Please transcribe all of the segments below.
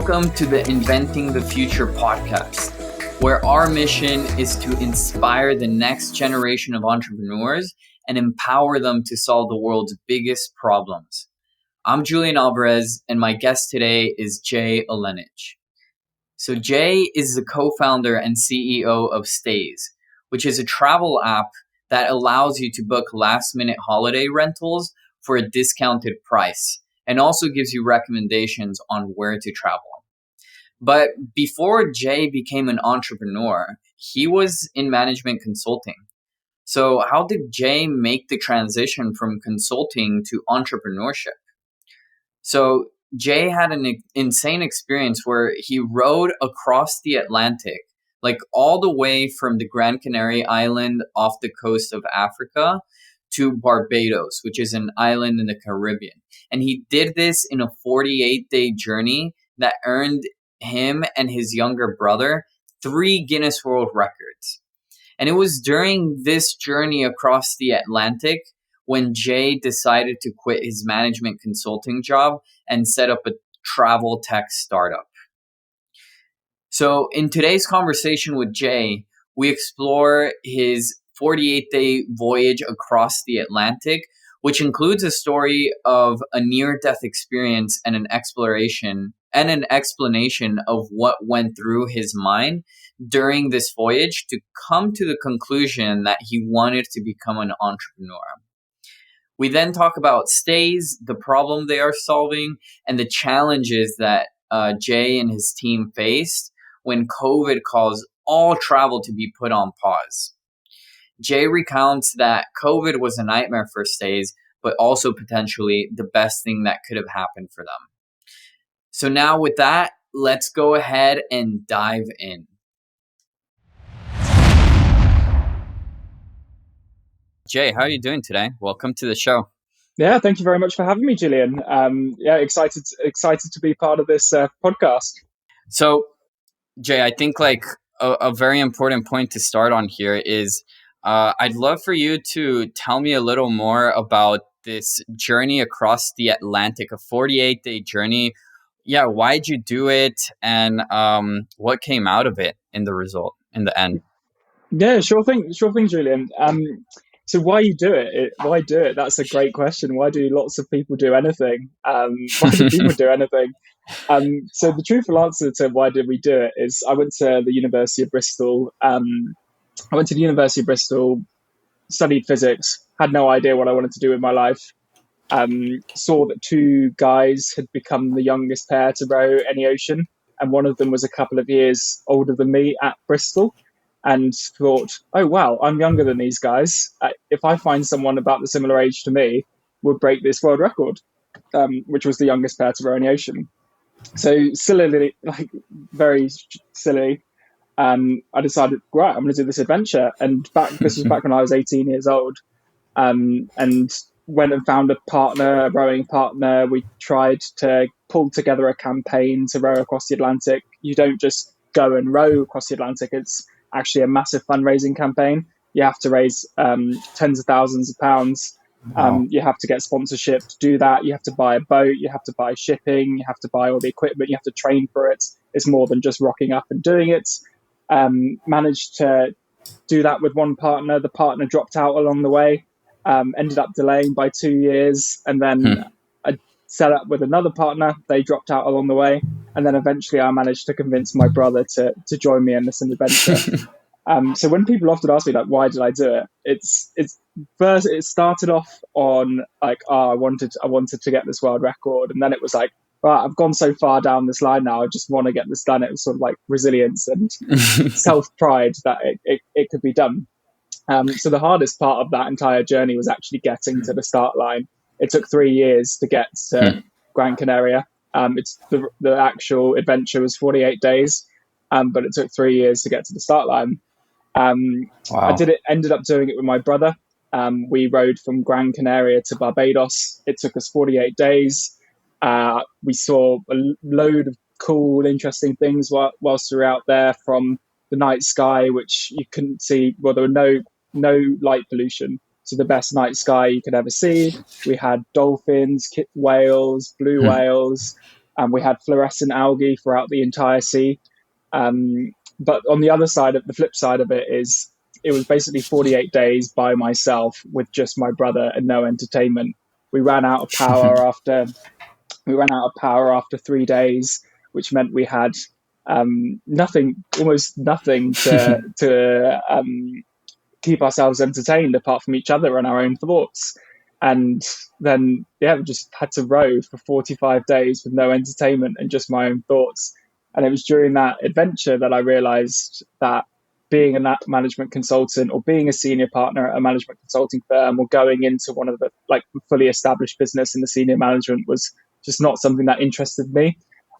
Welcome to the Inventing the Future podcast, where our mission is to inspire the next generation of entrepreneurs and empower them to solve the world's biggest problems. I'm Julian Alvarez, and my guest today is Jay Olenicz. So Jay is the co-founder and CEO of Staze, which is a travel app that allows you to book last-minute holiday rentals for a discounted price, and also gives you recommendations on where to travel. But before Jay became an entrepreneur, he was in management consulting. So how did Jay make the transition from consulting to entrepreneurship? So Jay had an insane experience where he rode across the Atlantic, like all the way from the Gran Canary island off the coast of Africa to Barbados, which is an island in the Caribbean. And he did this in a 48-day journey that earned him and his younger brother 3 Guinness World Records. And it was during this journey across the Atlantic when Jay decided to quit his management consulting job and set up a travel tech startup. So in today's conversation with Jay, we explore his 48-day voyage across the Atlantic, which includes a story of a near-death experience and an exploration and an explanation of what went through his mind during this voyage to come to the conclusion that he wanted to become an entrepreneur. We then talk about Staze, the problem they are solving, and the challenges that Jay and his team faced when COVID caused all travel to be put on pause. Jay recounts that COVID was a nightmare for Staze, but also potentially the best thing that could have happened for them. So now with that, let's go ahead and dive in. Jay, how are you doing today? Welcome to the show. Yeah, thank you very much for having me, Julian. Excited to be part of this podcast. So, Jay, I think like a very important point to start on here is I'd love for you to tell me a little more about this journey across the Atlantic, a 48-day journey. Yeah, why'd you do it, and what came out of it in the end? Yeah, sure thing, Julian. So why you do it? Why do it? That's a great question. Why do lots of people do anything? Why do people do anything? So the truthful answer to why did we do it is I went to the University of Bristol. Studied physics, had no idea what I wanted to do with my life. Saw that 2 guys had become the youngest pair to row any ocean, and one of them was a couple of years older than me at Bristol, and thought, oh wow, I'm younger than these guys. If I find someone about the similar age to me, we'll break this world record, which was the youngest pair to row any ocean. So sillily, like very silly, I decided, right, I'm going to do this adventure. And this was back when I was 18 years old, and went and found a rowing partner. We tried to pull together a campaign to row across the Atlantic. You don't just go and row across the Atlantic. It's actually a massive fundraising campaign. You have to raise tens of thousands of pounds. Wow. You have to get sponsorship to do that. You have to buy a boat. You have to buy shipping. You have to buy all the equipment. You have to train for it. It's more than just rocking up and doing it. Managed to do that with one partner. The partner dropped out along the way, ended up delaying by 2 years, and then I set up with another partner. They dropped out along the way, and then eventually I managed to convince my brother to join me in this adventure. So when people often ask me like, why did I do it? It's first it started off on like, I wanted to get this world record, and then it was like, right, I've gone so far down this line now, I just want to get this done. It was sort of like resilience and self-pride that it could be done. So the hardest part of that entire journey was actually getting to the start line. It took 3 years to get to Gran Canaria. It's the actual adventure was 48 days, but it took 3 years to get to the start line. Wow. Ended up doing it with my brother. We rode from Gran Canaria to Barbados. It took us 48 days. We saw a load of cool, interesting things whilst we were out there, from the night sky, which you couldn't see. Well, there were no light pollution, so the best night sky you could ever see. We had dolphins, whales, blue whales, and we had fluorescent algae throughout the entire sea. But on the other side, of the flip side of it is, it was basically 48 days by myself with just my brother and no entertainment. We ran out of power after we ran out of power after 3 days, which meant we had nothing, almost nothing to keep ourselves entertained apart from each other and our own thoughts. And then, yeah, we just had to row for 45 days with no entertainment and just my own thoughts. And it was during that adventure that I realized that being a management consultant, or being a senior partner at a management consulting firm, or going into one of the like fully established business in the senior management, was just not something that interested me.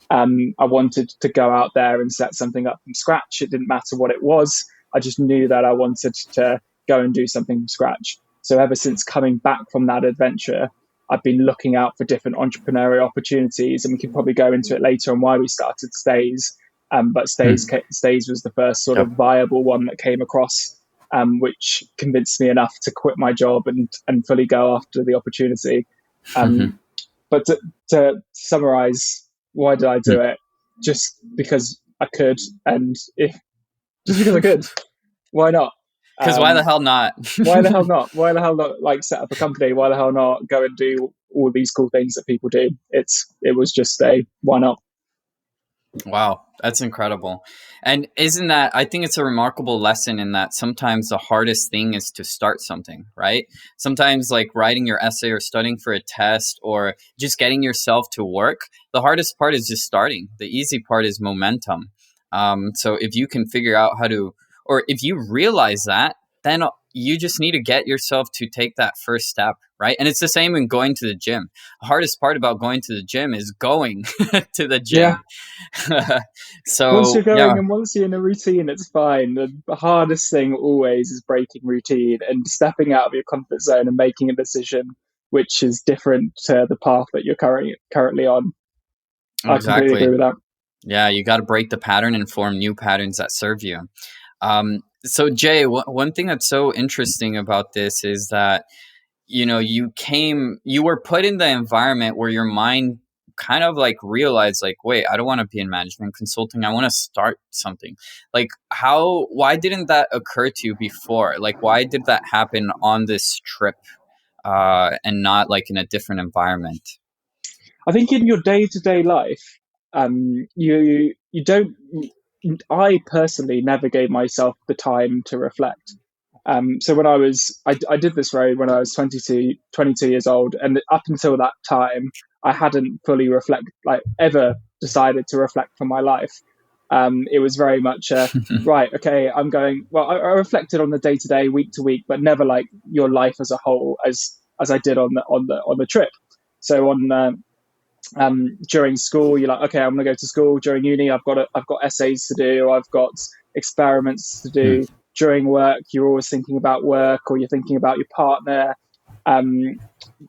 I wanted to go out there and set something up from scratch. It didn't matter what it was. I just knew that I wanted to go and do something from scratch. So ever since coming back from that adventure, I've been looking out for different entrepreneurial opportunities, and we can probably go into it later on why we started Staze. But Staze was the first sort of viable one that came across, which convinced me enough to quit my job and fully go after the opportunity. But to summarize, why did I do it? Just because I could, and just because I could. Why not? Because why the hell not? Why the hell not? Why the hell not, like, set up a company? Why the hell not go and do all these cool things that people do? It was just why not? Wow, that's incredible. And isn't that, I think it's a remarkable lesson in that sometimes the hardest thing is to start something, right? Sometimes, like writing your essay or studying for a test or just getting yourself to work, the hardest part is just starting. The easy part is momentum. So if you can figure out how to, or if you realize that, then you just need to get yourself to take that first step, right? And it's the same in going to the gym. The hardest part about going to the gym is going to the gym. Yeah. So once you're going and once you're in a routine, it's fine. The hardest thing always is breaking routine and stepping out of your comfort zone and making a decision which is different to the path that you're currently on. Exactly. I completely agree with that. Yeah, you got to break the pattern and form new patterns that serve you. So Jay, one thing that's so interesting about this is that, you know, you were put in the environment where your mind kind of like realized, like, wait, I don't want to be in management consulting. I want to start something. Like, why didn't that occur to you before? Like, why did that happen on this trip, and not like in a different environment? I think in your day-to-day life, you don't. I personally never gave myself the time to reflect. So when I did this road when I was 22 years old, and up until that time, I hadn't fully ever decided to reflect for my life. It was very much right. Okay, I'm going. Well, I reflected on the day to day, week to week, but never like your life as a whole, as I did on the trip. So during school, you're like, okay, I'm going to go to school. During uni, I've got essays to do. I've got experiments to do. During work, you're always thinking about work, or you're thinking about your partner. But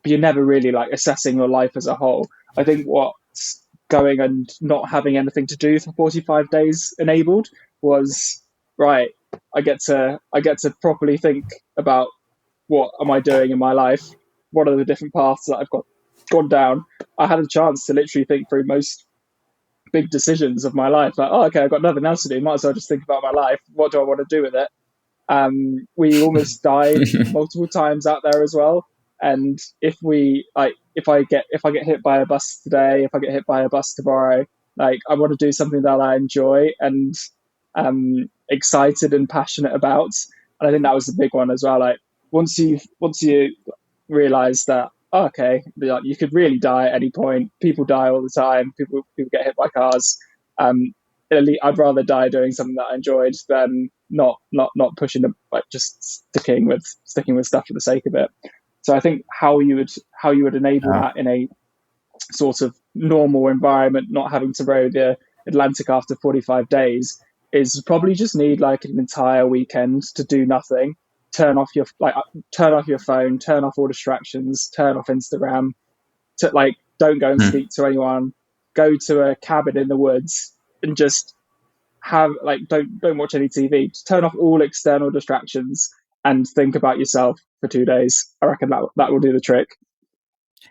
you're never really like assessing your life as a whole. I think what's going and not having anything to do for 45 days enabled was, right, I get to properly think about, what am I doing in my life? What are the different paths that I've gone down? I had a chance to literally think through most big decisions of my life. Like, oh, okay, I've got nothing else to do. Might as well just think about my life. What do I want to do with it? We almost died multiple times out there as well. And if I get hit by a bus today, if I get hit by a bus tomorrow, like, I want to do something that I enjoy and excited and passionate about. And I think that was the big one as well. Like, once you realize that, oh, okay, like, you could really die at any point. People die all the time. People get hit by cars. I'd rather die doing something that I enjoyed than not pushing them, like just sticking with stuff for the sake of it. So I think how you would enable that in a sort of normal environment, not having to row the Atlantic after 45 days, is probably just need like an entire weekend to do nothing. Turn off your phone, turn off all distractions, turn off Instagram, don't go and speak to anyone, go to a cabin in the woods and just don't watch any TV. Just turn off all external distractions and think about yourself for 2 days. I reckon that will do the trick.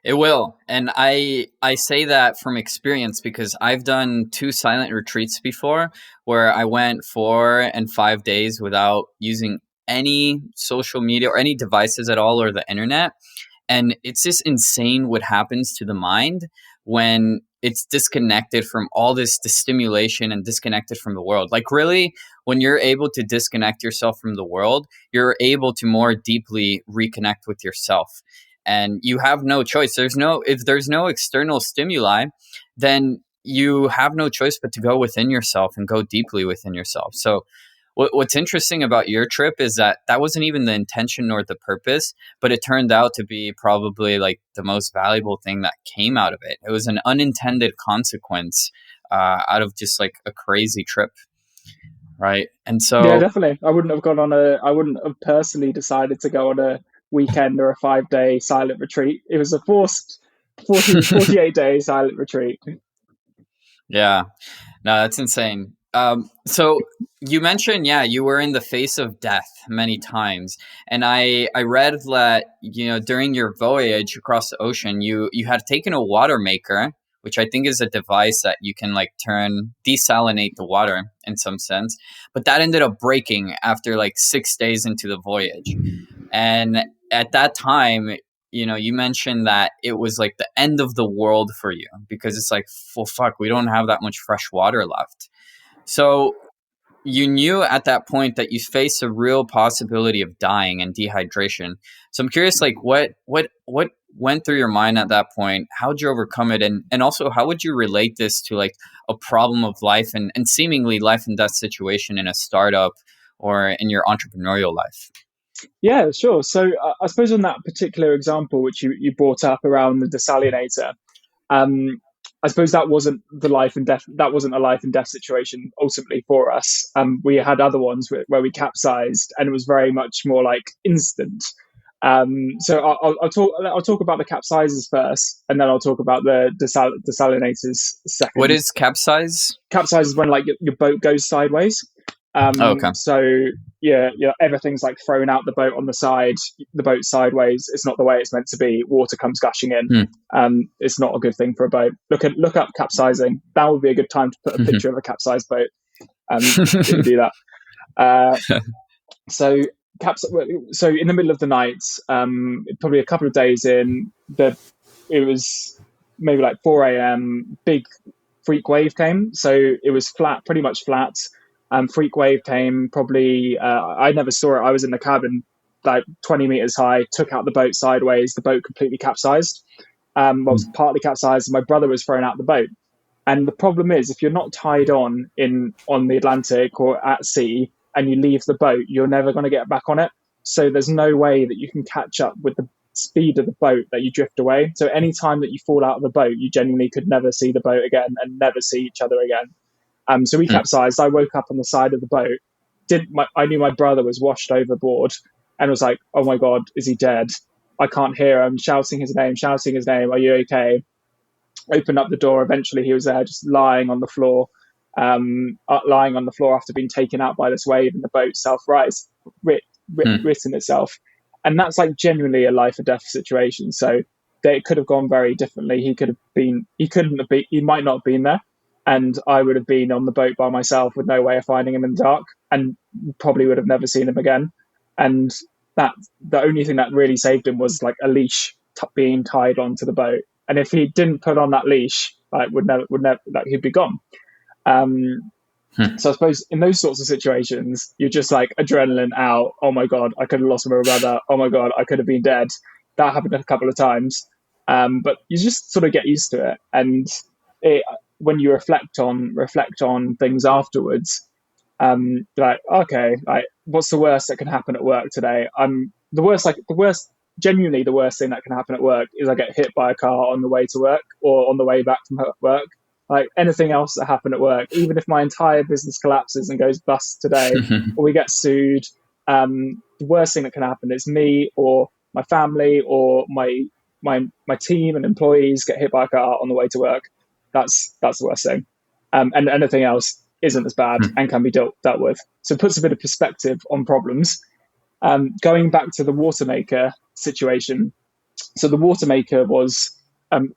It will. And I say that from experience because I've done two silent retreats before where I went 4 and 5 days without using any social media or any devices at all or the internet. And it's just insane what happens to the mind when it's disconnected from all this stimulation and disconnected from the world. Like, really, when you're able to disconnect yourself from the world, you're able to more deeply reconnect with yourself. And you have no choice. If there's no external stimuli, then you have no choice but to go within yourself and go deeply within yourself. So what's interesting about your trip is that wasn't even the intention or the purpose, but it turned out to be probably like the most valuable thing that came out of it. It was an unintended consequence out of just like a crazy trip, right? And Yeah, so, definitely. I wouldn't have personally decided to go on a weekend or a 5 day silent retreat. It was a forced 48 day silent retreat. yeah, no, that's insane. So you mentioned, yeah, you were in the face of death many times, and I read that during your voyage across the ocean, you had taken a water maker, which I think is a device that you can like desalinate the water in some sense, but that ended up breaking after like 6 days into the voyage, and at that time. You mentioned that it was like the end of the world for you because it's like, well, fuck, we don't have that much fresh water left. So you knew at that point that you face a real possibility of dying and dehydration. So I'm curious, like what went through your mind at that point? How'd you overcome it? And also how would you relate this to like a problem of life and seemingly life and death situation in a startup or in your entrepreneurial life? Yeah, sure. So I suppose on that particular example, which you brought up around the desalinator, um, I suppose that wasn't the life and death. That wasn't a life and death situation ultimately for us. We had other ones where we capsized, and it was very much more like instant. So I'll talk about the capsizes first, and then I'll talk about the desalinators What second. is capsize? Capsize is when like your boat goes sideways. Oh, okay. So yeah, everything's like thrown out the boat on the side. The boat's sideways. It's not the way it's meant to be. Water comes gushing in. Hmm. It's not a good thing for a boat. Look up capsizing. That would be a good time to put a picture of a capsized boat. If you do that. So so in the middle of the night, probably a couple of days in, it was maybe like 4 a.m. Big freak wave came. So it was flat, pretty much flat. Freak wave came probably. I never saw it. I was in the cabin, like 20 meters high. Took out the boat sideways. The boat completely capsized. Well, it was partly capsized. And my brother was thrown out the boat. And the problem is, if you're not tied on the Atlantic or at sea, and you leave the boat, you're never going to get back on it. So there's no way that you can catch up with the speed of the boat that you drift away. So any time that you fall out of the boat, you genuinely could never see the boat again and never see each other again. So we capsized. I woke up on the side of the boat. I knew my brother was washed overboard, and was like, "Oh my god, is he dead? I can't hear him shouting his name. Are you okay?" Opened up the door. Eventually, he was there, just lying on the floor. After being taken out by this wave, and the boat self-rise, written itself. And that's like genuinely a life or death situation. So it could have gone very differently. He might not have been there. And I would have been on the boat by myself with no way of finding him in the dark, and probably would have never seen him again. And the only thing that really saved him was like a leash being tied onto the boat. And if he didn't put on that leash, like he'd be gone. So I suppose in those sorts of situations, you're just like adrenaline out. Oh my god, I could have lost my brother. Oh my god, I could have been dead. That happened a couple of times, but you just sort of get used to it. And when you reflect on things afterwards, you're like, okay, like what's the worst that can happen at work today? Genuinely the worst thing that can happen at work is I get hit by a car on the way to work or on the way back from work. Like anything else that happened at work, even if my entire business collapses and goes bust today, or we get sued, the worst thing that can happen is me or my family or my team and employees get hit by a car on the way to work. That's the worst thing, and anything else isn't as bad and can be dealt with. So it puts a bit of perspective on problems. Going back to the water maker situation, So the water maker was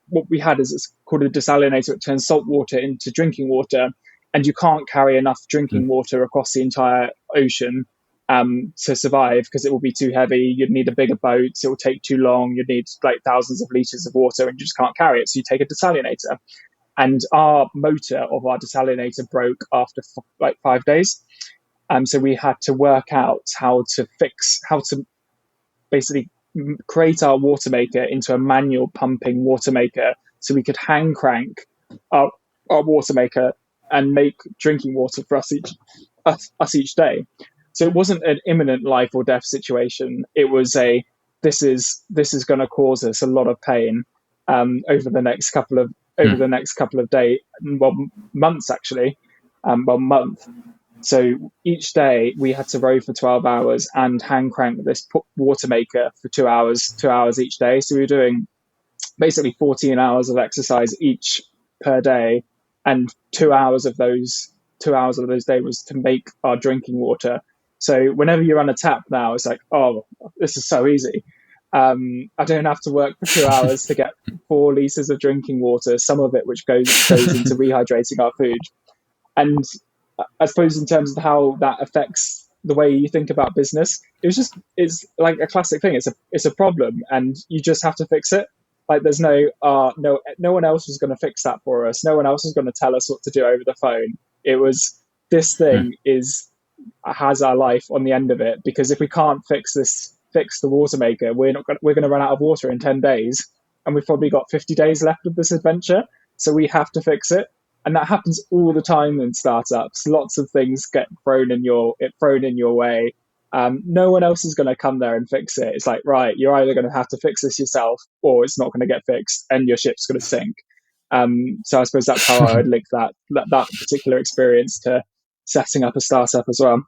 what we had is it's called a desalinator. It turns salt water into drinking water, and you can't carry enough drinking water across the entire ocean to survive because it will be too heavy. You'd need a bigger boat. It will take too long. You'd need like thousands of liters of water, and you just can't carry it. So you take a desalinator. And our motor of our desalinator broke after like 5 days. So we had to work out how to basically create our water maker into a manual pumping water maker so we could hand crank our water maker and make drinking water for us each day. So it wasn't an imminent life or death situation. It was this is going to cause us a lot of pain over the next couple of days, well, months actually, month. So each day we had to row for 12 hours and hand crank this water maker for 2 hours each day. So we were doing basically 14 hours of exercise each per day, and 2 hours of those days was to make our drinking water. So whenever you run a tap now, it's like, oh, this is so easy. I don't have to work for 2 hours to get 4 liters of drinking water, some of it which goes into rehydrating our food. And I suppose in terms of how that affects the way you think about business, it's like a classic thing. It's a problem, and you just have to fix it. Like there's no one else was going to fix that for us. No one else was going to tell us what to do over the phone. It was this thing has our life on the end of it, because if we can't fix the water maker, we're going to run out of water in 10 days, and we've probably got 50 days left of this adventure. So we have to fix it. And that happens all the time in startups. Lots of things get thrown in your way. No one else is going to come there and fix it. It's like, right, you're either going to have to fix this yourself, or it's not going to get fixed, and your ship's going to sink. So I suppose that's how I would link that particular experience to setting up a startup as well.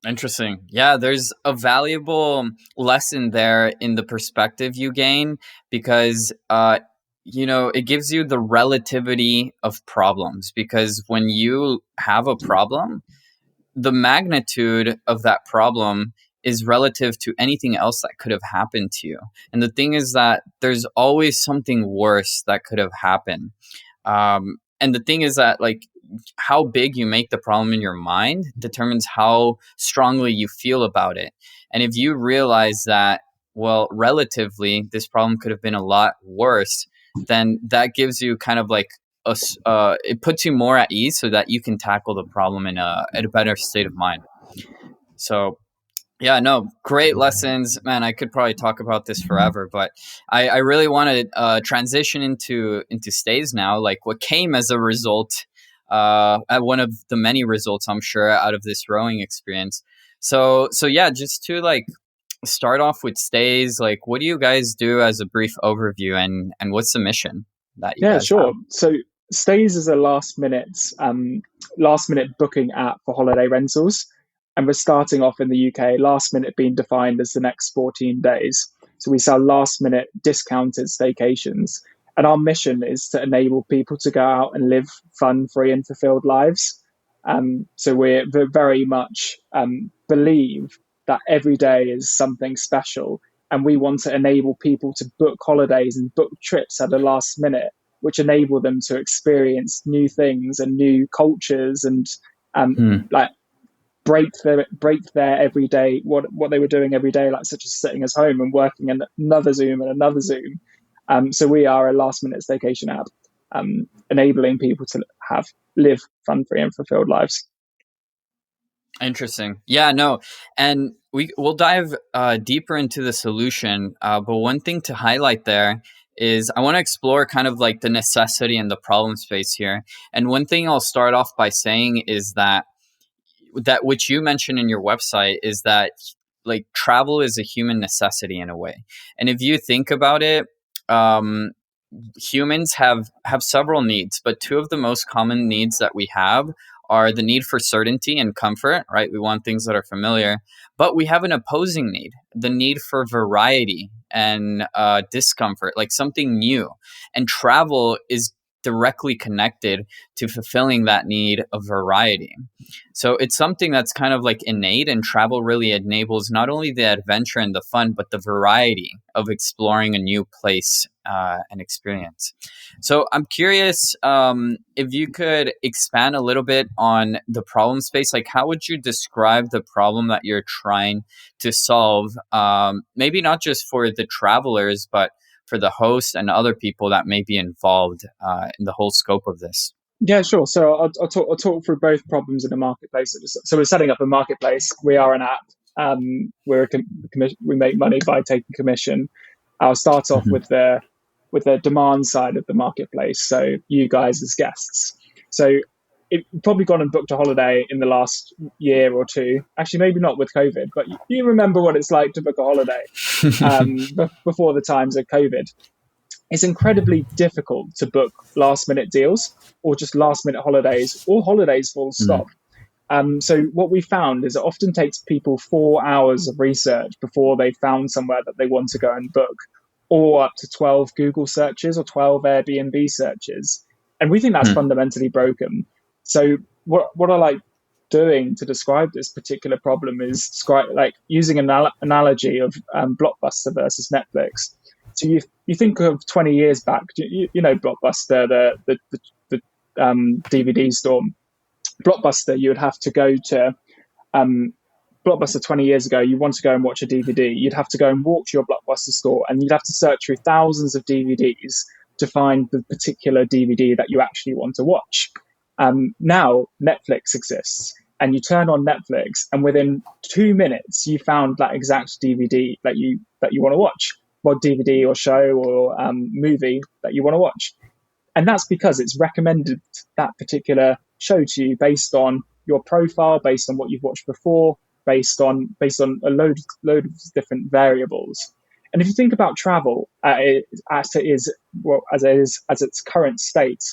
Interesting. Yeah, there's a valuable lesson there in the perspective you gain, because it gives you the relativity of problems, because when you have a problem, the magnitude of that problem is relative to anything else that could have happened to you. And the thing is that there's always something worse that could have happened. And the thing is that, like, how big you make the problem in your mind determines how strongly you feel about it. And if you realize that, well, relatively, this problem could have been a lot worse, then that gives you kind of like it puts you more at ease so that you can tackle the problem in a better state of mind. So yeah, no, great lessons, man. I could probably talk about this forever, but I really want to transition into Staze now, like what came as a result, one of the many results, I'm sure, out of this rowing experience. So yeah, just to like start off with Staze, like what do you guys do as a brief overview, and what's the mission that you guys sure. have? So Staze is a last minute booking app for holiday rentals. And we're starting off in the UK, last minute being defined as the next 14 days. So we sell last minute discounted staycations. And our mission is to enable people to go out and live fun, free and fulfilled lives. So we very much believe that every day is something special. And we want to enable people to book holidays and book trips at the last minute, which enable them to experience new things and new cultures and like break their everyday what they were doing every day, like such as sitting at home and working in another Zoom and another Zoom. So we are a last minute staycation app, enabling people to live fun, free and fulfilled lives. Interesting. Yeah, no. And we'll dive deeper into the solution. But one thing to highlight there is I want to explore kind of like the necessity and the problem space here. And one thing I'll start off by saying is that which you mentioned in your website is that like travel is a human necessity in a way. And if you think about it, humans have several needs, but two of the most common needs that we have are the need for certainty and comfort, right? We want things that are familiar, but we have an opposing need, the need for variety and discomfort, like something new. And travel is directly connected to fulfilling that need of variety. So it's something that's kind of like innate, and travel really enables not only the adventure and the fun, but the variety of exploring a new place and experience. So I'm curious if you could expand a little bit on the problem space. Like, how would you describe the problem that you're trying to solve? Maybe not just for the travelers, but for the host and other people that may be involved in the whole scope of this. Yeah, sure. So I'll talk through both problems in the marketplace. So we're setting up a marketplace. We are an app. We make money by taking commission. I'll start off with the demand side of the marketplace. So you guys as guests. So you've probably gone and booked a holiday in the last year or two. Actually, maybe not with COVID, but you remember what it's like to book a holiday before the times of COVID. It's incredibly difficult to book last minute deals or just last minute holidays or holidays full stop. So what we found is it often takes people 4 hours of research before they found somewhere that they want to go and book, or up to 12 Google searches or 12 Airbnb searches. And we think that's fundamentally broken. So what I like doing to describe this particular problem is like using an analogy of Blockbuster versus Netflix. So you think of 20 years back, you know Blockbuster, the DVD store. Blockbuster, you would have to go to Blockbuster 20 years ago. You want to go and watch a DVD, you'd have to go and walk to your Blockbuster store, and you'd have to search through thousands of DVDs to find the particular DVD that you actually want to watch. Now Netflix exists, and you turn on Netflix, and within 2 minutes you found that exact DVD that you want to watch, or DVD or show or movie that you want to watch. And that's because it's recommended that particular show to you based on your profile, based on what you've watched before, based on a load of different variables. And if you think about travel as its current state,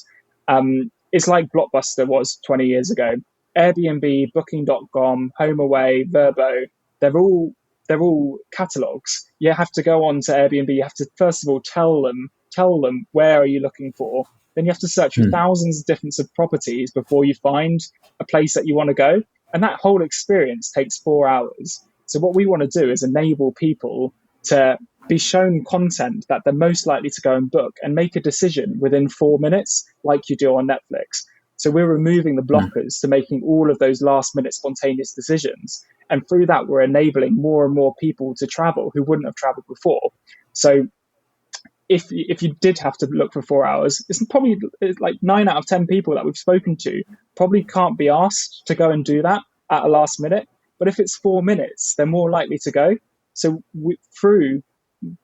it's like Blockbuster was 20 years ago. Airbnb, Booking.com, HomeAway, Vrbo, they're all catalogs. You have to go on to Airbnb. You have to first of all tell them where are you looking for. Then you have to search for thousands of different properties before you find a place that you want to go. And that whole experience takes 4 hours. So what we want to do is enable people to be shown content that they're most likely to go and book and make a decision within 4 minutes, like you do on Netflix. So we're removing the blockers to making all of those last minute spontaneous decisions. And through that, we're enabling more and more people to travel who wouldn't have traveled before. So if you did have to look for 4 hours, it's probably like 9 out of 10 people that we've spoken to probably can't be asked to go and do that at a last minute. But if it's 4 minutes, they're more likely to go. So through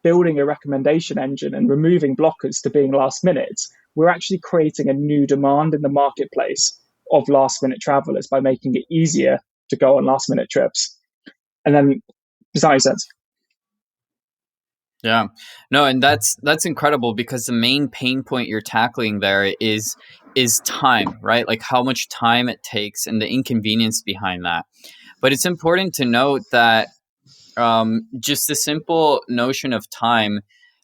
building a recommendation engine and removing blockers to being last minute, we're actually creating a new demand in the marketplace of last minute travelers by making it easier to go on last minute trips. And then, besides that, yeah, no, and that's incredible, because the main pain point you're tackling there is time, right? Like how much time it takes and the inconvenience behind that. But it's important to note that just the simple notion of time,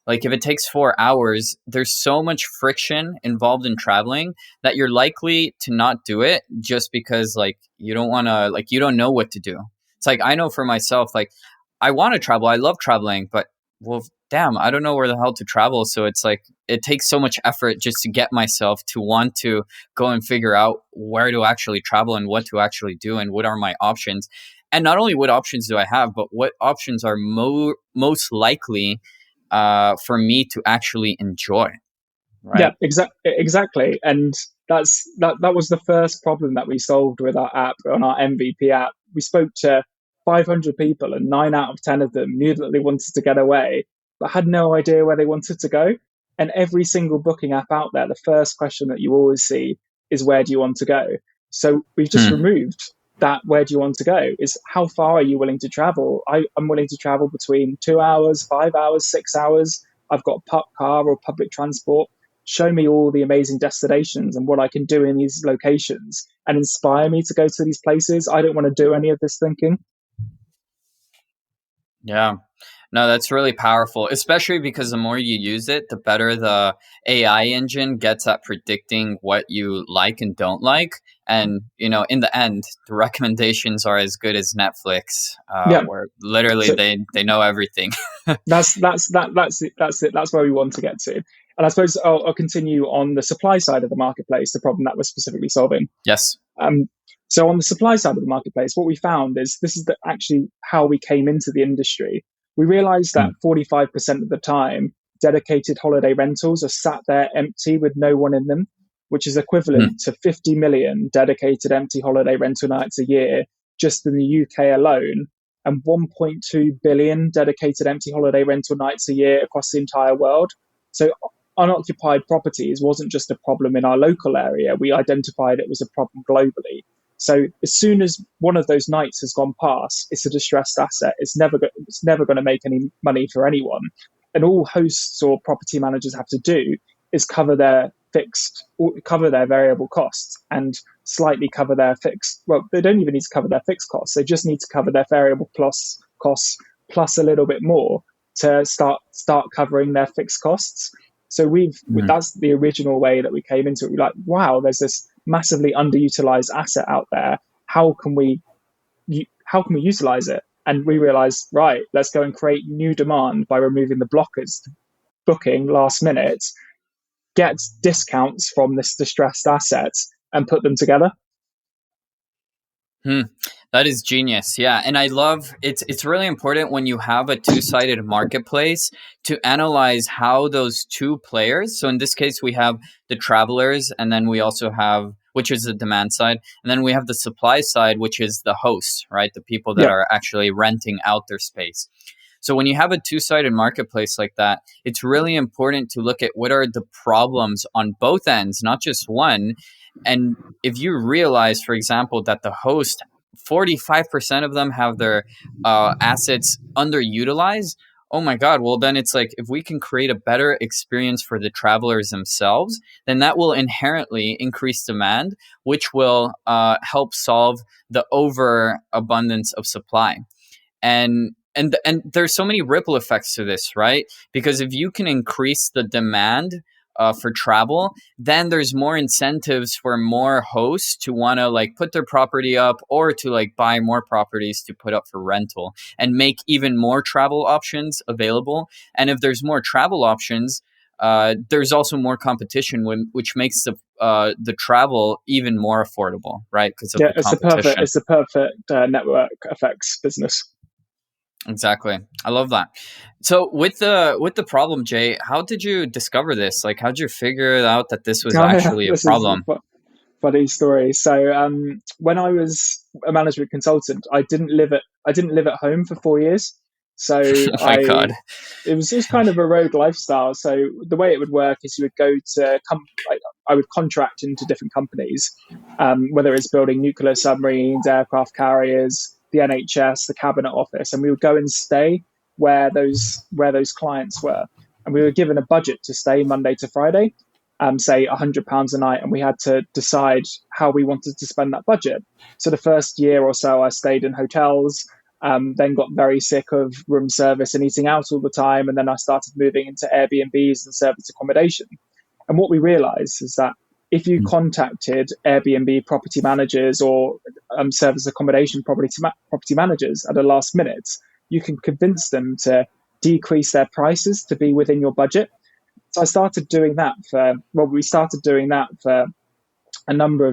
like if it takes 4 hours, there's so much friction involved in traveling that you're likely to not do it just because like you don't want to, like you don't know what to do. It's like, I know for myself, like I want to travel, I love traveling, but well, damn, I don't know where the hell to travel. So it's like, it takes so much effort just to get myself to want to go and figure out where to actually travel and what to actually do and what are my options. And not only what options do I have, but what options are most likely for me to actually enjoy. Right? Yeah, exactly. And that was the first problem that we solved with our app, on our MVP app. We spoke to 500 people, and 9 out of 10 of them knew that they wanted to get away, but had no idea where they wanted to go. And every single booking app out there, the first question that you always see is, where do you want to go? So we've just removed that. Where do you want to go is, how far are you willing to travel? I'm willing to travel between 2 hours, 5 hours, 6 hours. I've got a car or public transport. Show me all the amazing destinations and what I can do in these locations and inspire me to go to these places. I don't want to do any of this thinking. Yeah. No, that's really powerful, especially because the more you use it, the better the AI engine gets at predicting what you like and don't like. And, in the end, the recommendations are as good as Netflix, Yeah. where literally So they know everything. that's it. That's where we want to get to. And I suppose I'll continue on the supply side of the marketplace, the problem that we're specifically solving. Yes. Um, so on the supply side of the marketplace, what we found is this is actually how we came into the industry. We realized that 45% of the time, dedicated holiday rentals are sat there empty with no one in them, which is equivalent to 50 million dedicated empty holiday rental nights a year just in the UK alone, and 1.2 billion dedicated empty holiday rental nights a year across the entire world. So unoccupied properties wasn't just a problem in our local area. We identified it was a problem globally. So as soon as one of those nights has gone past, it's a distressed asset. It's never going to make any money for anyone. And all hosts or property managers have to do is cover their variable costs and slightly cover their fixed. Well, they don't even need to cover their fixed costs. They just need to cover their variable plus costs plus a little bit more to start covering their fixed costs. So that's the original way that we came into it. We're like, wow, there's this massively underutilized asset out there. How can we utilize it? And we realized, right, let's go and create new demand by removing the blockers to booking last minute, get discounts from this distressed asset and put them together. That is genius. Yeah. And I love it's really important when you have a two-sided marketplace to analyze how those two players, so in this case we have the travelers, and then we also have, which is the demand side, and then we have the supply side, which is the hosts, right? The people that are actually renting out their space. So when you have a two-sided marketplace like that, it's really important to look at what are the problems on both ends, not just one. And if you realize, for example, that the host, 45% of them have their assets underutilized, oh my God, well, then it's like, if we can create a better experience for the travelers themselves, then that will inherently increase demand, which will help solve the overabundance of supply. And there's so many ripple effects to this, right? Because if you can increase the demand for travel, then there's more incentives for more hosts to want to like put their property up or to like buy more properties to put up for rental and make even more travel options available. And if there's more travel options, there's also more competition, which makes the travel even more affordable, right? Because of the competition. It's the perfect network effects business. Exactly. I love that. So with the problem, Jay, how did you discover this? Like, how did you figure out that this was actually a problem? Funny story. So when I was a management consultant, I didn't live at home for 4 years. So Oh my God. It was just kind of a rogue lifestyle. So the way it would work is you would go to I would contract into different companies, whether it's building nuclear submarines, aircraft carriers, the NHS, the cabinet office, and we would go and stay where those clients were, and we were given a budget to stay Monday to Friday, say £100 a night, and we had to decide how we wanted to spend that budget. So the first year or so, I stayed in hotels, then got very sick of room service and eating out all the time, and then I started moving into Airbnbs and service accommodation. And what we realized is that if you contacted Airbnb property managers or service accommodation property managers at a last minute, you can convince them to decrease their prices to be within your budget. So we started doing that for a number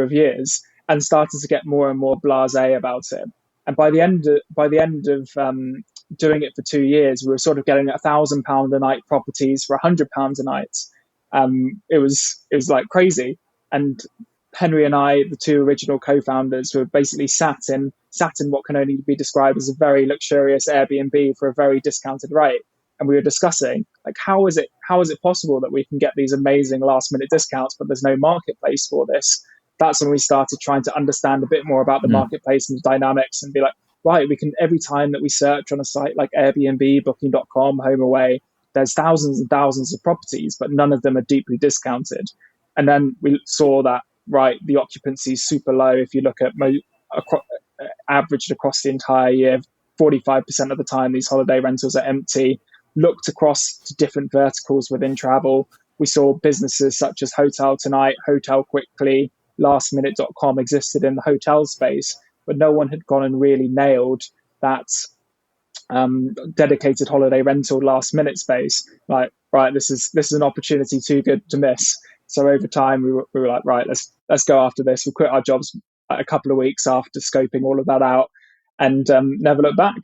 of years and started to get more and more blasé about it. And by the end of doing it for 2 years, we were sort of getting £1,000 a night properties for £100 a night. It was like crazy. And Henry and I, the two original co-founders, were basically sat in what can only be described as a very luxurious Airbnb for a very discounted rate. And we were discussing, like, how is it possible that we can get these amazing last minute discounts, but there's no marketplace for this? That's when we started trying to understand a bit more about the marketplace and the dynamics, and be like, right, we can, every time that we search on a site like Airbnb, Booking.com, HomeAway, there's thousands and thousands of properties, but none of them are deeply discounted. And then we saw that, right, the occupancy is super low. If you look at averaged across the entire year, 45% of the time these holiday rentals are empty. Looked across to different verticals within travel. We saw businesses such as Hotel Tonight, Hotel Quickly, lastminute.com existed in the hotel space, but no one had gone and really nailed that dedicated holiday rental last minute space. Like, right, this is an opportunity too good to miss. So over time, we were like, right, let's go after this. We quit our jobs a couple of weeks after scoping all of that out, and never looked back.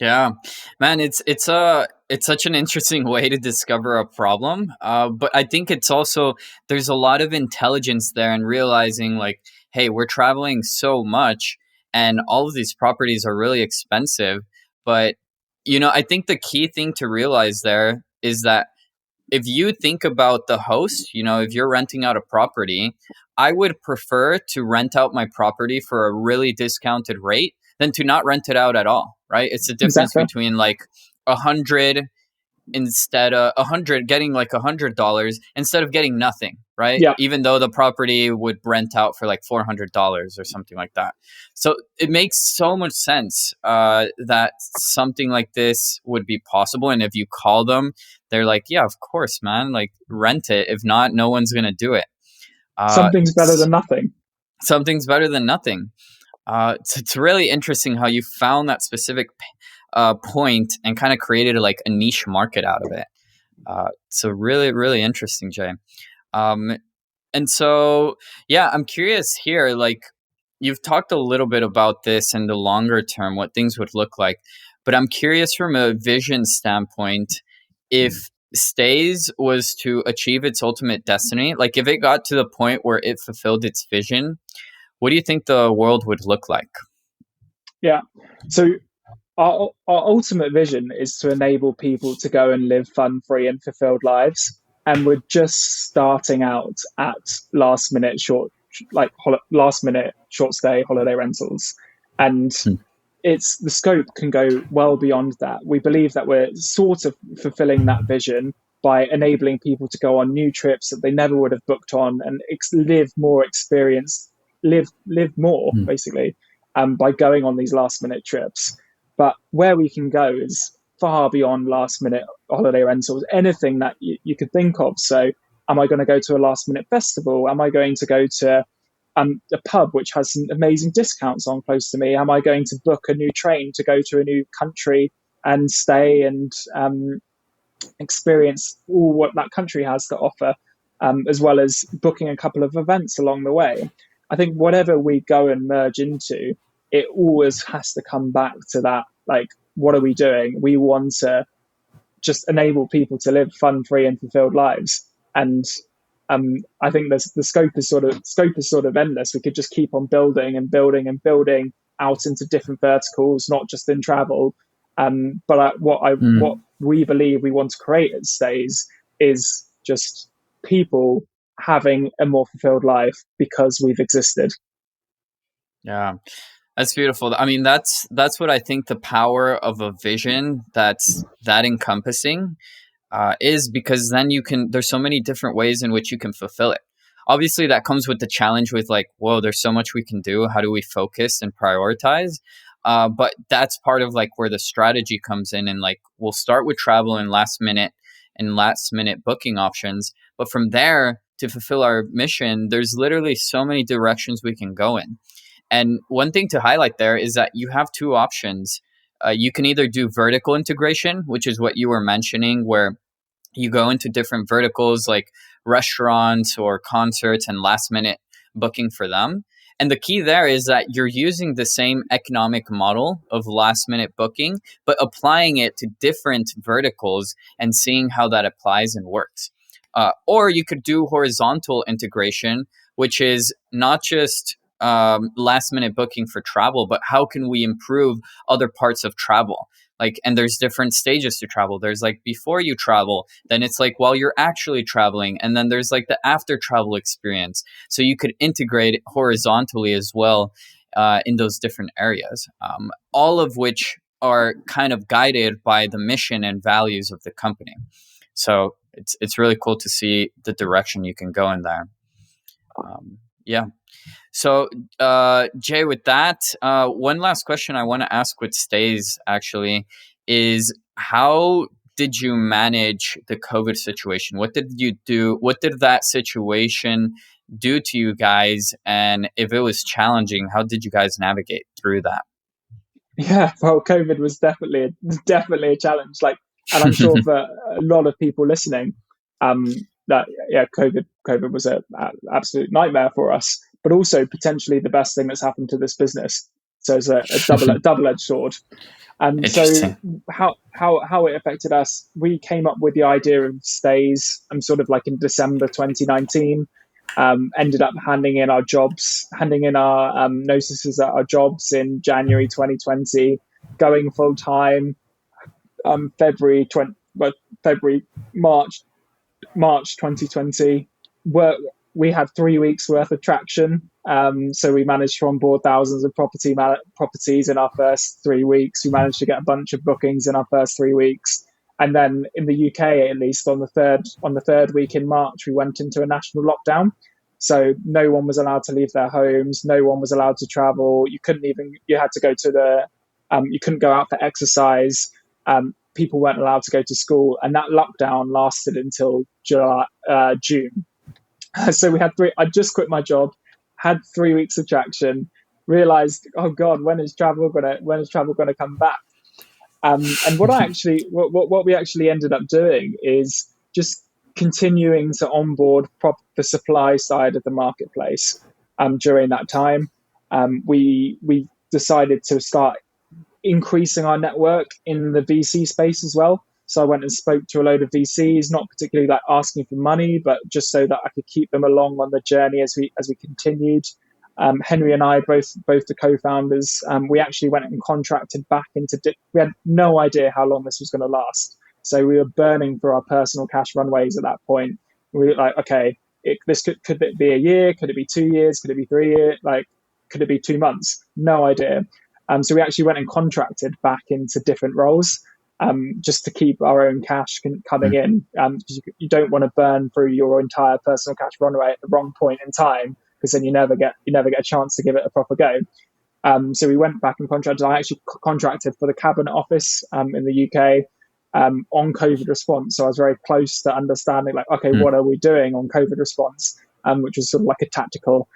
Yeah, man, it's such an interesting way to discover a problem. But I think it's also, there's a lot of intelligence there and realizing like, hey, we're traveling so much, and all of these properties are really expensive. But I think the key thing to realize there is that if you think about the host, if you're renting out a property, I would prefer to rent out my property for a really discounted rate than to not rent it out at all, right? It's the difference Exactly. between like 100 instead of 100, getting like $100 instead of getting nothing, right? Yeah. Even though the property would rent out for like $400 or something like that. So it makes so much sense that something like this would be possible. And if you call them, they're like, yeah, of course, man, like rent it. If not, no one's going to do it. Something's better than nothing. Something's better than nothing. It's really interesting how you found that specific point and kind of created like a niche market out of it. So really, really interesting, Jay. And so, yeah, I'm curious here, like you've talked a little bit about this in the longer term, what things would look like, but I'm curious from a vision standpoint, if Staze was to achieve its ultimate destiny, like if it got to the point where it fulfilled its vision, what do you think the world would look like? Yeah. So our ultimate vision is to enable people to go and live fun, free, and fulfilled lives. And we're just starting out at last minute short stay holiday rentals. And it's the scope can go well beyond that. We believe that we're sort of fulfilling that vision by enabling people to go on new trips that they never would have booked on and live more experience, live more basically, by going on these last minute trips. But where we can go is far beyond last minute holiday rentals, anything that you could think of. So am I going to go to a last minute festival? Am I going to go to a pub which has some amazing discounts on close to me? Am I going to book a new train to go to a new country and stay and experience all what that country has to offer, as well as booking a couple of events along the way? I think whatever we go and merge into, it always has to come back to that, like, what are we doing? We want to just enable people to live fun, free, and fulfilled lives. And I think the scope is sort of endless. We could just keep on building and building and building out into different verticals, not just in travel. But what we believe we want to create at Staze is just people having a more fulfilled life because we've existed. Yeah. That's beautiful. I mean, that's what I think the power of a vision that's that encompassing is, because then there's so many different ways in which you can fulfill it. Obviously, that comes with the challenge with like, whoa, there's so much we can do. How do we focus and prioritize? But that's part of like where the strategy comes in. And like, we'll start with travel and last minute booking options. But from there, to fulfill our mission, there's literally so many directions we can go in. And one thing to highlight there is that you have two options. You can either do vertical integration, which is what you were mentioning, where you go into different verticals like restaurants or concerts and last minute booking for them. And the key there is that you're using the same economic model of last minute booking, but applying it to different verticals and seeing how that applies and works. Or you could do horizontal integration, which is not just last minute booking for travel, but how can we improve other parts of travel? Like, and there's different stages to travel. There's like before you travel, then it's like while you're actually traveling, and then there's like the after travel experience. So you could integrate it horizontally as well in those different areas, all of which are kind of guided by the mission and values of the company. So it's really cool to see the direction you can go in there. Yeah. So, Jay, with that, one last question I want to ask with Staze actually is how did you manage the COVID situation? What did you do? What did that situation do to you guys? And if it was challenging, how did you guys navigate through that? Yeah, well, COVID was definitely a challenge. Like, and I'm sure for a lot of people listening, that yeah, COVID was a absolute nightmare for us, but also potentially the best thing that's happened to this business. So it's a double-edged sword. So Interesting. how it affected us, we came up with the idea of Staze, sort of like in December 2019. Ended up handing in our notices at our jobs in January 2020, going full time February 20, well, February March March 2020. We had 3 weeks worth of traction. So we managed to onboard thousands of properties in our first 3 weeks. We managed to get a bunch of bookings in our first 3 weeks. And then in the UK, at least on the third week in March, we went into a national lockdown. So no one was allowed to leave their homes. No one was allowed to travel. You had to go to you couldn't go out for exercise. People weren't allowed to go to school, and that lockdown lasted until June. So we had I just quit my job, had 3 weeks of traction, realized, oh God, when is travel gonna come back? And what we actually ended up doing is just continuing to onboard the supply side of the marketplace. During that time, we decided to start increasing our network in the VC space as well. So I went and spoke to a load of VCs, not particularly like asking for money, but just so that I could keep them along on the journey as we continued. Henry and I, both the co-founders, we actually went and contracted back into. We had no idea how long this was going to last, so we were burning through our personal cash runways at that point. We were like, okay, could it be a year? Could it be 2 years? Could it be 3 years? Like, could it be 2 months? No idea. So we actually went and contracted back into different roles, just to keep our own cash coming in. Because you don't want to burn through your entire personal cash runway at the wrong point in time, because then you never get a chance to give it a proper go. So we went back and contracted. I actually contracted for the Cabinet Office in the UK on COVID response. So I was very close to understanding, like, okay, what are we doing on COVID response, which was sort of like a tactical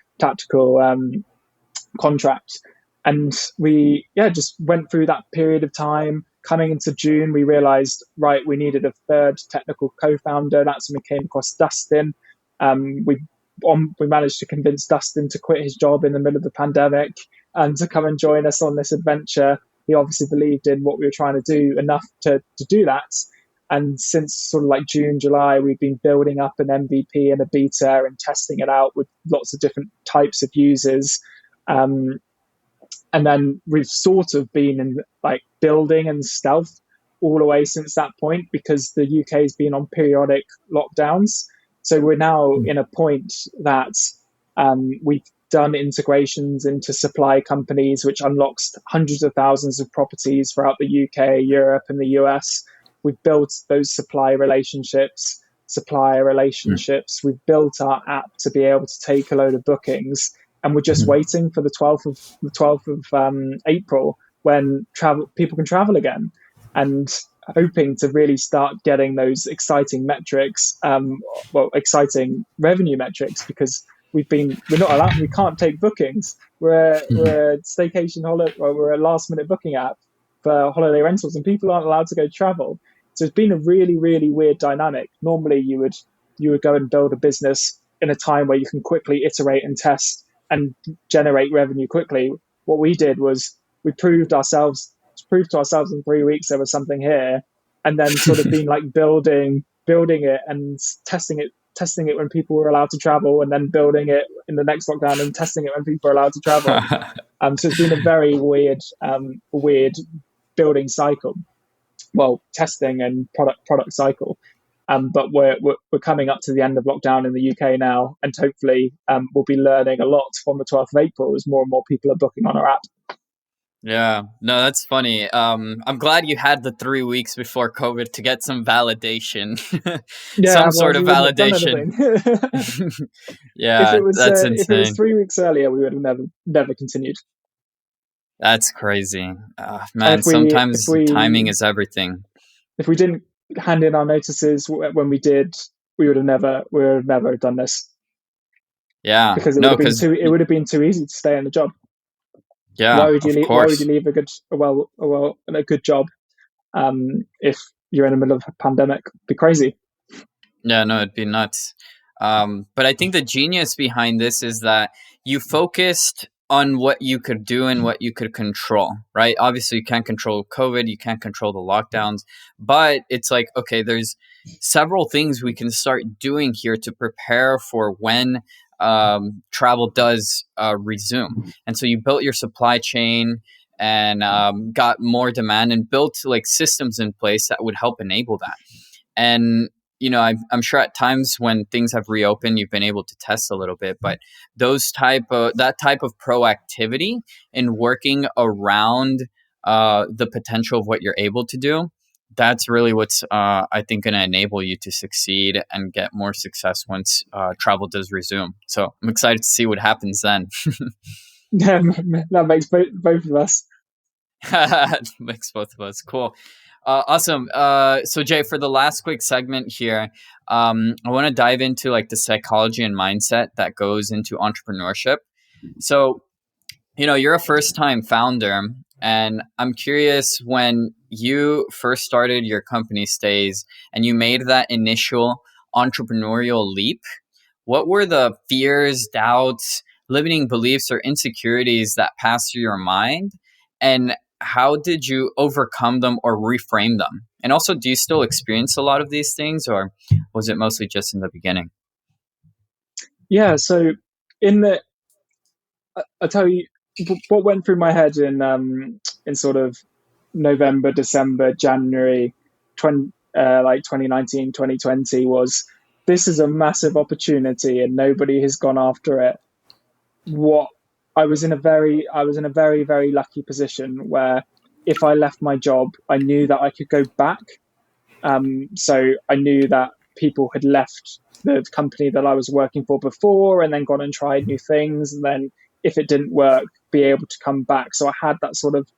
contract. And we just went through that period of time. Coming into June, we realized, right, we needed a third technical co-founder. That's when we came across Dustin. We managed to convince Dustin to quit his job in the middle of the pandemic and to come and join us on this adventure. He obviously believed in what we were trying to do enough to do that. And since sort of like June, July, we've been building up an MVP and a beta and testing it out with lots of different types of users. And then we've sort of been in like building and stealth all the way since that point, because the UK has been on periodic lockdowns. So we're now in a point that we've done integrations into supply companies, which unlocks hundreds of thousands of properties throughout the UK, Europe, and the US. We've built those supplier relationships. We've built our app to be able to take a load of bookings. And we're just waiting for the 12th of April, when people can travel again, and hoping to really start getting those exciting metrics, exciting revenue metrics, because we're not allowed, we can't take bookings. We're a staycation holiday, or we're a last minute booking app for holiday rentals, and people aren't allowed to go travel. So it's been a really, really weird dynamic. Normally you would go and build a business in a time where you can quickly iterate and test and generate revenue quickly. What we did was we proved to ourselves in 3 weeks there was something here, and then sort of been like building it and testing it when people were allowed to travel, and then building it in the next lockdown and testing it when people are allowed to travel. So it's been a very weird building cycle. Well, testing and product cycle. But we're coming up to the end of lockdown in the UK now, and hopefully we'll be learning a lot from the 12th of April as more and more people are booking on our app. Yeah, no, that's funny. I'm glad you had the 3 weeks before COVID to get some validation, Yeah, some sort otherwise of we wouldn't have done validation. anything. Yeah, that's If it was insane. 3 weeks earlier, we would have never continued. That's crazy. And Man, sometimes timing is everything. if we didn't hand in our notices when we did, we would have never done this, Yeah, because no, because it would have been too easy to stay in the job. yeah, of Why would you course. leave a good job if you're in the middle of a pandemic? It'd be crazy. Yeah, no, it'd be nuts. But I think the genius behind this is that you focused on what you could do and what you could control, right? Obviously, you can't control COVID, you can't control the lockdowns, but it's like, okay, there's several things we can start doing here to prepare for when travel does resume. And so you built your supply chain and got more demand and built like systems in place that would help enable that. And I'm sure at times when things have reopened, you've been able to test a little bit, but that type of proactivity in working around the potential of what you're able to do, that's really what's I think going to enable you to succeed and get more success once travel does resume. So I'm excited to see what happens then. Yeah, that makes both of us. Makes both of us cool. Awesome. So Jay, for the last quick segment here, I want to dive into like the psychology and mindset that goes into entrepreneurship. So, you're a first time founder, and I'm curious, when you first started your company Staze and you made that initial entrepreneurial leap, what were the fears, doubts, limiting beliefs, or insecurities that passed through your mind? And how did you overcome them or reframe them? And also, do you still experience a lot of these things, or was it mostly just in the beginning? Yeah. So in the I tell you what went through my head in sort of November, December, January, 2019, 2020 was, this is a massive opportunity and nobody has gone after it. What I was in a very, very lucky position where if I left my job, I knew that I could go back. So I knew that people had left the company that I was working for before and then gone and tried new things. And then if it didn't work, be able to come back. So I had that sort of,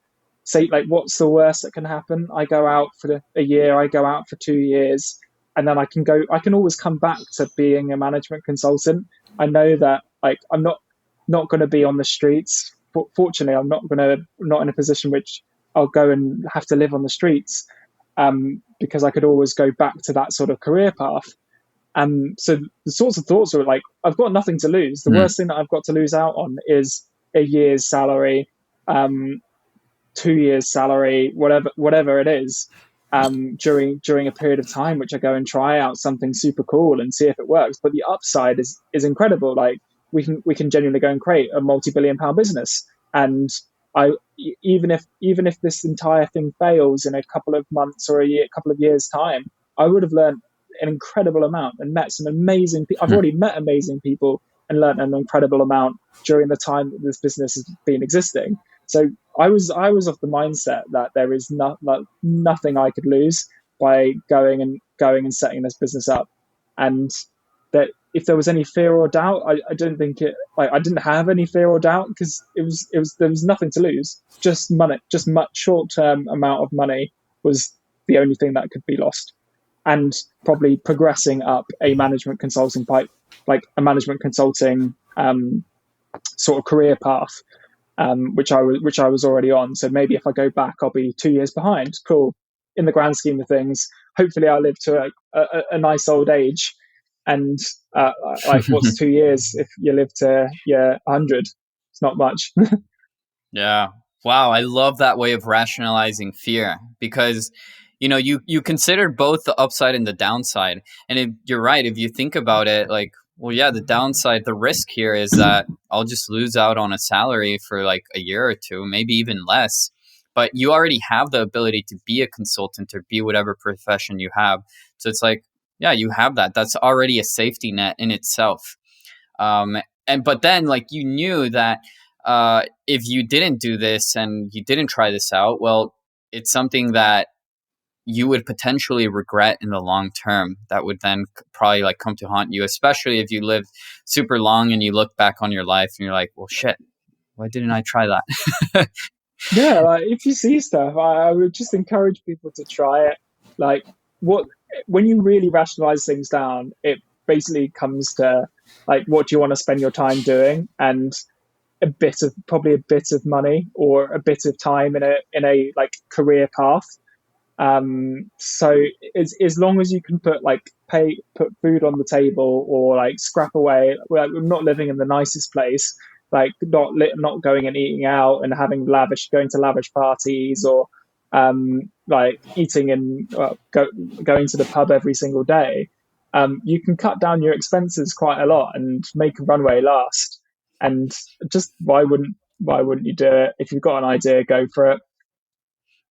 say, like, what's the worst that can happen? I go out for a year, I go out for 2 years, and then I can always come back to being a management consultant. I know that, like, I'm not going to be on the streets. Fortunately, not in a position which I'll go and have to live on the streets, because I could always go back to that sort of career path. So the sorts of thoughts were like, I've got nothing to lose. The Hmm. worst thing that I've got to lose out on is a year's salary, um, 2 years salary, whatever it is, during a period of time, which I go and try out something super cool and see if it works. But the upside is incredible. Like, we can genuinely go and create a multi-billion-pound business. And I even if this entire thing fails in a couple of months or a couple of years time, I would have learned an incredible amount and met some amazing people. I've Hmm. already met amazing people and learned an incredible amount during the time that this business has been existing. So I was of the mindset that there is nothing I could lose by going and setting this business up, and that if there was any fear or doubt, I don't think it. Like, I didn't have any fear or doubt, because there was nothing to lose. Just money, just much short term amount of money was the only thing that could be lost, and probably progressing up a management consulting pipe, like a management consulting sort of career path, which I was already on. So maybe if I go back, I'll be 2 years behind. Cool. In the grand scheme of things, hopefully I'll live to a nice old age. And like, what's 2 years if you live to 100? It's not much. Yeah. Wow, I love that way of rationalizing fear because you consider both the upside and the downside. And you're right, if you think about it, like, well, yeah, the downside, the risk here is that I'll just lose out on a salary for like a year or two, maybe even less. But you already have the ability to be a consultant or be whatever profession you have. So it's like, yeah, you have that. That's already a safety net in itself. And but then like you knew that if you didn't do this and you didn't try this out, well, it's something that you would potentially regret in the long term. That would then probably like come to haunt you, especially if you live super long and you look back on your life and you're like, well, shit, why didn't I try that? Yeah, like if you see stuff, I would just encourage people to try it. Like what when you really rationalize things down, it basically comes to like what do you want to spend your time doing, and probably a bit of money or a bit of time in a like career path. So as long as you can put food on the table or like scrap away, well, I'm not living in the nicest place, like not going and eating out and having going to lavish parties or like eating and going to the pub every single day. You can cut down your expenses quite a lot and make a runway last. And just why wouldn't you do it? If you've got an idea, go for it.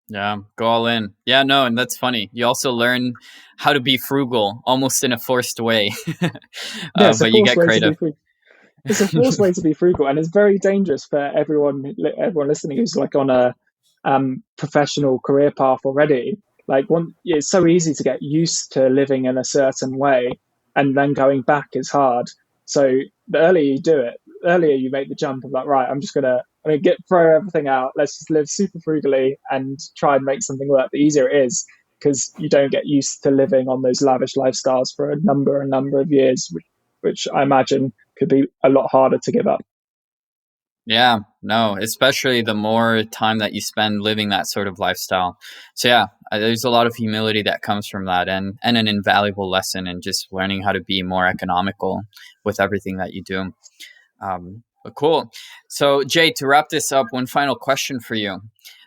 Yeah, go all in. Yeah, no, and that's funny. You also learn how to be frugal almost in a forced way. Yeah, it's a But you forced get way to be creative. frugal. It's a forced way to be frugal, and it's very dangerous for everyone listening who's like on a professional career path already. Like it's so easy to get used to living in a certain way, and then going back is hard. So the earlier you do it, the earlier you make the jump of like, right, I'm gonna throw everything out. Let's just live super frugally and try and make something work. The easier it is because you don't get used to living on those lavish lifestyles for a number of years, which I imagine could be a lot harder to give up. Yeah, no, especially the more time that you spend living that sort of lifestyle. So yeah, there's a lot of humility that comes from that, and an invaluable lesson in just learning how to be more economical with everything that you do. But cool. So Jay, to wrap this up, one final question for you.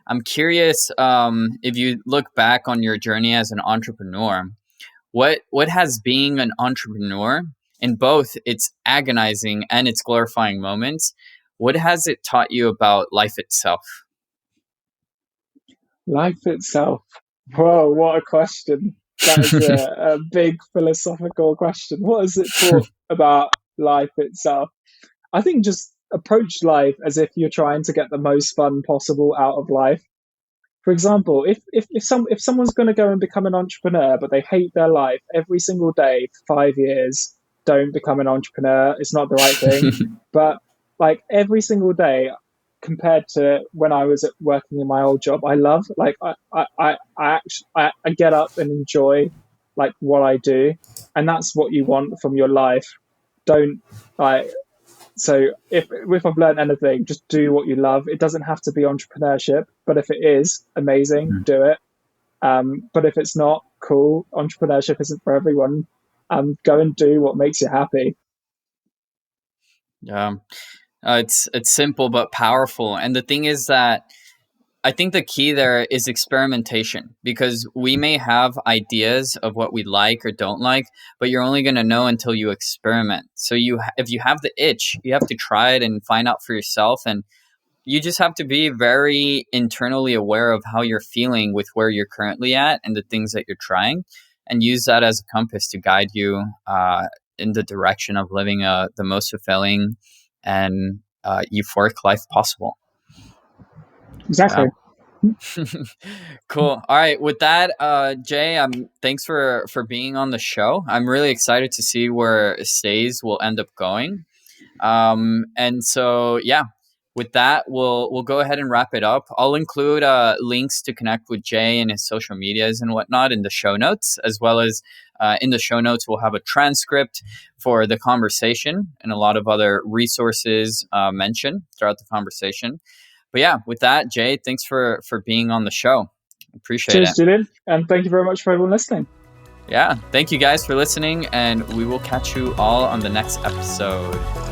I'm curious, if you look back on your journey as an entrepreneur, what has being an entrepreneur in both its agonizing and its glorifying moments, what has it taught you about life itself? Life itself. Whoa, what a question. That is a big philosophical question. What has it taught about life itself? I think just approach life as if you're trying to get the most fun possible out of life. For example, if someone's going to go and become an entrepreneur, but they hate their life every single day for 5 years, don't become an entrepreneur. It's not the right thing. But like every single day, compared to when I was working in my old job, I love like I get up and enjoy like what I do, and that's what you want from your life. Don't like so if I've learned anything, just do what you love. It doesn't have to be entrepreneurship, but if it is, amazing, do it. But if it's not, cool. Entrepreneurship isn't for everyone. Go and do what makes you happy. Yeah, it's simple but powerful, and the thing is that I think the key there is experimentation, because we may have ideas of what we like or don't like, but you're only going to know until you experiment. So if you have the itch, you have to try it and find out for yourself, and you just have to be very internally aware of how you're feeling with where you're currently at and the things that you're trying, and use that as a compass to guide you in the direction of living the most fulfilling and euphoric life possible. Exactly. Wow. Cool. All right. With that, Jay, thanks for being on the show. I'm really excited to see where Staze will end up going. And so yeah, with that, we'll go ahead and wrap it up. I'll include links to connect with Jay and his social medias and whatnot in the show notes, as well as in the show notes we'll have a transcript for the conversation and a lot of other resources mentioned throughout the conversation. But yeah, with that, Jay, thanks for being on the show. Appreciate Cheers, it. Julian, and thank you very much for everyone listening. Yeah, thank you guys for listening, and we will catch you all on the next episode.